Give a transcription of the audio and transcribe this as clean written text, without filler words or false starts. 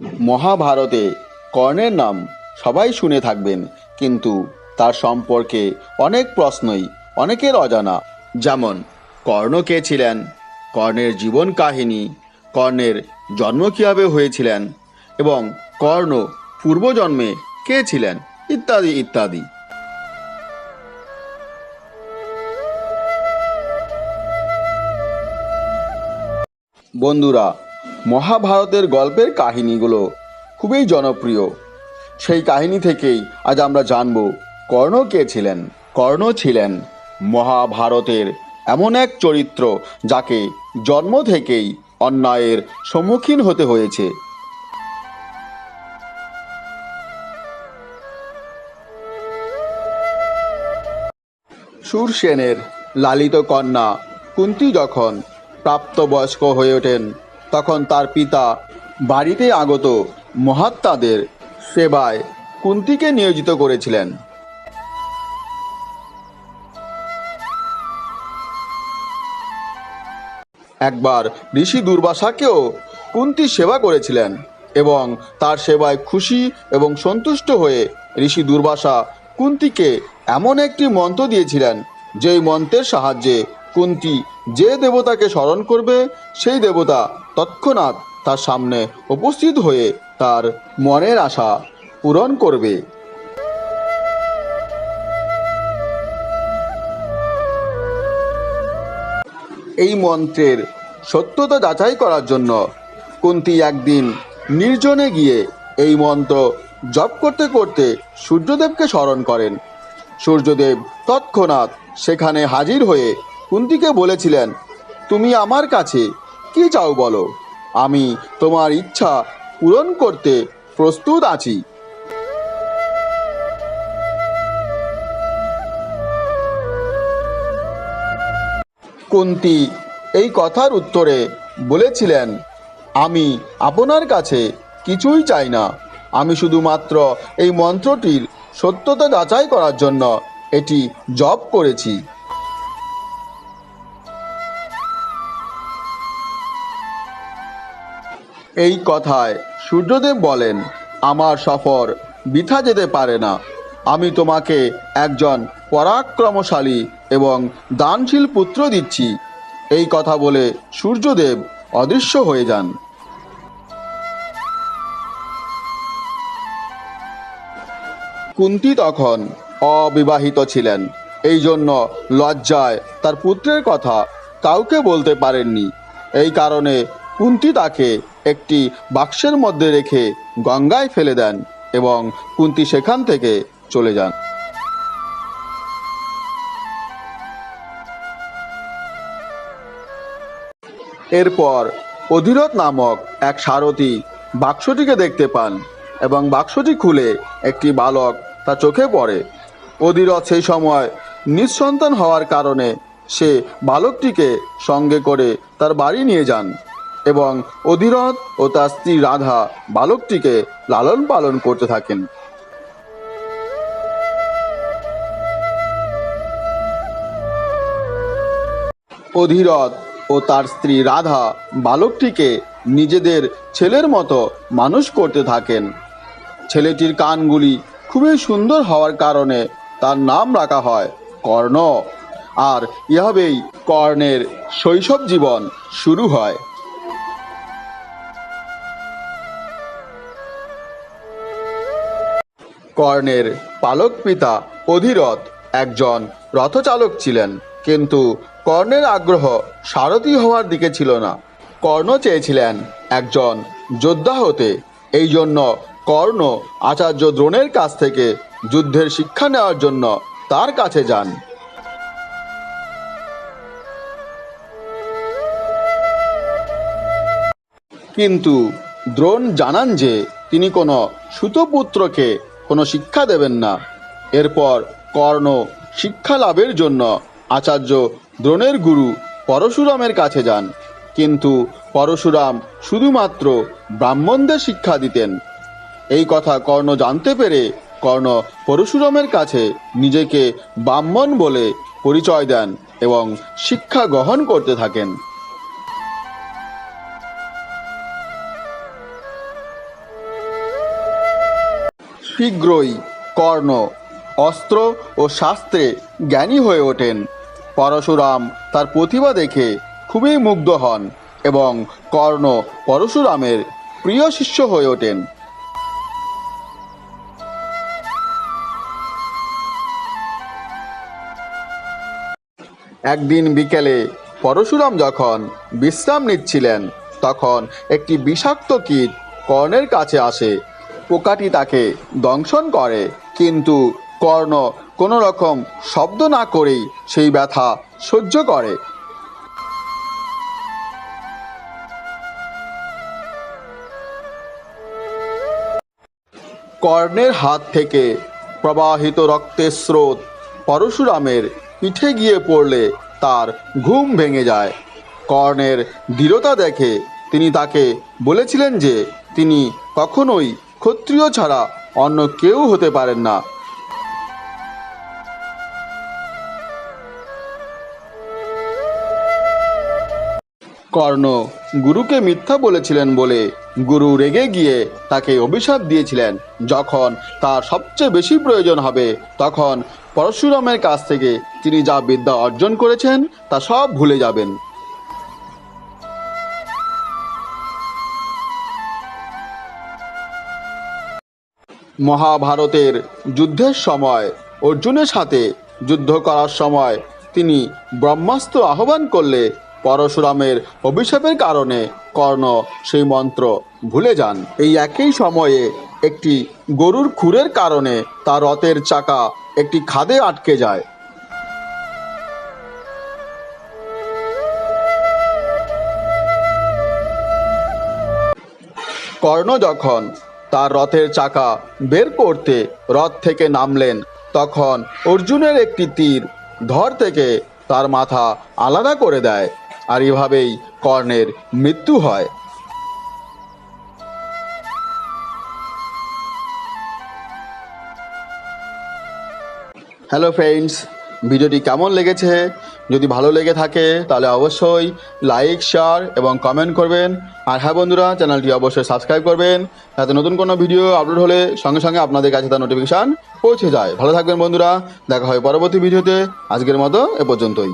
মহাভারতে কর্ণের নাম সবাই শুনে থাকবেন, কিন্তু তার সম্পর্কে অনেক প্রশ্নই অনেকের অজানা। যেমন কর্ণ কে ছিলেন, কর্ণের জীবন কাহিনী, কর্ণের জন্ম কীভাবে হয়েছিলেন এবং কর্ণ পূর্বজন্মে কে ছিলেন, ইত্যাদি ইত্যাদি। বন্ধুরা, মহাভারতের গল্পের কাহিনীগুলো খুবই জনপ্রিয়। সেই কাহিনী থেকেই আজ আমরা জানব কর্ণ কে ছিলেন। কর্ণ ছিলেন মহাভারতের এমন এক চরিত্র যাকে জন্ম থেকেই অন্যায়ের সম্মুখীন হতে হয়েছে। শূরসেনের লালিত কন্যা কুন্তী যখন প্রাপ্তবয়স্ক হয়ে ওঠেন, তখন তার পিতা বাড়িতে আগত মহাত্মাদের সেবায় কুন্তীকে নিয়োজিত করেছিলেন। একবার ঋষি দুর্বাসাকেও কুন্তী সেবা করেছিলেন এবং তার সেবায় খুশি এবং সন্তুষ্ট হয়ে ঋষি দুর্বাসা কুন্তীকে এমন একটি মন্ত্র দিয়েছিলেন, যেই মন্ত্রের সাহায্যে কুন্তী যে দেবতাকে স্মরণ করবে, সেই দেবতা তৎক্ষণাৎ তার সামনে উপস্থিত হয়ে তার মনের আশা পূরণ করবে। এই মন্ত্রের সত্যতা যাচাই করার জন্য কুন্তী একদিন নির্জনে গিয়ে এই মন্ত্র জপ করতে করতে সূর্যদেবকে স্মরণ করেন। সূর্যদেব তৎক্ষণাৎ সেখানে হাজির হয়ে কুন্তীকে বলেছিলেন, তুমি আমার কাছে কি চাও বলো, আমি তোমার ইচ্ছা পূরণ করতে প্রস্তুত আছি। কুন্তী এই কথার উত্তরে বলেছিলেন, আমি আপনার কাছে কিছুই চাই না, আমি শুধুমাত্র এই মন্ত্রটির সত্যতা যাচাই করার জন্য এটি জপ করেছি। এই কথায় সূর্যদেব বলেন, আমার সফর বৃথা যেতে পারে না, আমি তোমাকে একজন পরাক্রমশালী এবং দানশীল পুত্র দিচ্ছি। এই কথা বলে সূর্যদেব অদৃশ্য হয়ে যান। কুন্তী তখন অবিবাহিত ছিলেন, এই জন্য লজ্জায় তার পুত্রের কথা কাউকে বলতে পারেননি। এই কারণে কুন্তী তাকে একটি বাক্সের মধ্যে রেখে গঙ্গায় ফেলে দেন এবং কুন্তী সেখান থেকে চলে যান। এরপর অধিরথ নামক এক সারথি বাক্সটিকে দেখতে পান এবং বাক্সটি খুলে একটি বালক তার চোখে পড়ে। অধিরথ সেই সময় নিঃসন্তান হওয়ার কারণে সে বালকটিকে সঙ্গে করে তার বাড়ি নিয়ে যান এবং অধিরথ ও তার স্ত্রী রাধা বালকটিকে লালন পালন করতে থাকেন। অধিরথ ও তার স্ত্রী রাধা বালকটিকে নিজেদের ছেলের মতো মানুষ করতে থাকেন। ছেলেটির কানগুলি খুবই সুন্দর হওয়ার কারণে তার নাম রাখা হয় কর্ণ, আর এভাবেই কর্ণের শৈশব জীবন শুরু হয়। কর্ণের পালক পিতা অধিরথ একজন রথচালক ছিলেন, কিন্তু কর্ণের আগ্রহ সারথি হওয়ার দিকে ছিল না। কর্ণ চেয়েছিলেন একজন যোদ্ধা হতে, এই জন্য কর্ণ আচার্য দ্রোণের কাছ থেকে যুদ্ধের শিক্ষা নেওয়ার জন্য তার কাছে যান। কিন্তু দ্রোণ জানান যে তিনি কোনো সুতপুত্রকে কোনো শিক্ষা দেবেন না। এরপর কর্ণ শিক্ষা লাভের জন্য আচার্য দ্রোণের গুরু পরশুরামের কাছে যান, কিন্তু পরশুরাম শুধুমাত্র ব্রাহ্মণদের শিক্ষা দিতেন। এই কথা কর্ণ জানতে পেরে কর্ণ পরশুরামের কাছে নিজেকে ব্রাহ্মণ বলে পরিচয় দেন এবং শিক্ষা গ্রহণ করতে থাকেন। শীঘ্রই কর্ণ অস্ত্র ও শাস্ত্রে জ্ঞানী হয়ে ওঠেন। পরশুরাম তার প্রতিভা দেখে খুবই মুগ্ধ হন এবং কর্ণ পরশুরামের প্রিয় শিষ্য হয়ে ওঠেন। একদিন বিকেলে পরশুরাম যখন বিশ্রাম নিচ্ছিলেন, তখন একটি বিষাক্ত কীট কর্ণের কাছে আসে। পোকাটি তাকে দংশন করে, কিন্তু কর্ণ কোনো রকম শব্দ না করেই সেই ব্যথা সহ্য করে। কর্ণের হাত থেকে প্রবাহিত রক্তের স্রোত পরশুরামের পিঠে গিয়ে পড়লে তার ঘুম ভেঙে যায়। কর্ণের দৃঢ়তা দেখে তিনি তাকে বলেছিলেন যে তিনি কখনোই ক্ষত্রিয় ছাড়া অন্য কেউ হতে পারেন না। কর্ণ গুরুকে মিথ্যা বলেছিলেন বলে গুরু রেগে গিয়ে তাকে অভিশাপ দিয়েছিলেন, যখন তার সবচেয়ে বেশি প্রয়োজন হবে তখন পরশুরামের কাছ থেকে তিনি যা বিদ্যা অর্জন করেছেন তা সব ভুলে যাবেন। মহাভারতের যুদ্ধের সময় অর্জুনের সাথে যুদ্ধ করার সময় তিনি ব্রহ্মাস্ত্র আহ্বান করলে পরশুরামের অভিশাপের কারণে কর্ণ সেই মন্ত্র ভুলে যান। এই একই সময়ে একটি গরুর খুরের কারণে তার রথের চাকা একটি খাদে আটকে যায়। কর্ণ যখন তার রথের চাকা বের করতে রথ থেকে নামলেন, তখন অর্জুনের একটি তীর ধর থেকে তার মাথা আলাদা করে দেয়, আর এভাবেই কর্ণের মৃত্যু হয়। হ্যালো ফ্রেন্ডস, ভিডিওটি কেমন লেগেছে? যদি ভালো লেগে থাকে তাহলে অবশ্যই লাইক, শেয়ার এবং কমেন্ট করবেন। আর হ্যাঁ বন্ধুরা, চ্যানেলটি অবশ্যই সাবস্ক্রাইব করবেন, যাতে নতুন কোনো ভিডিও আপলোড হলে সঙ্গে সঙ্গে আপনাদের কাছে তার নোটিফিকেশান পৌঁছে যায়। ভালো থাকবেন বন্ধুরা, দেখা হয় পরবর্তী ভিডিওতে। আজকের মতো এ পর্যন্তই।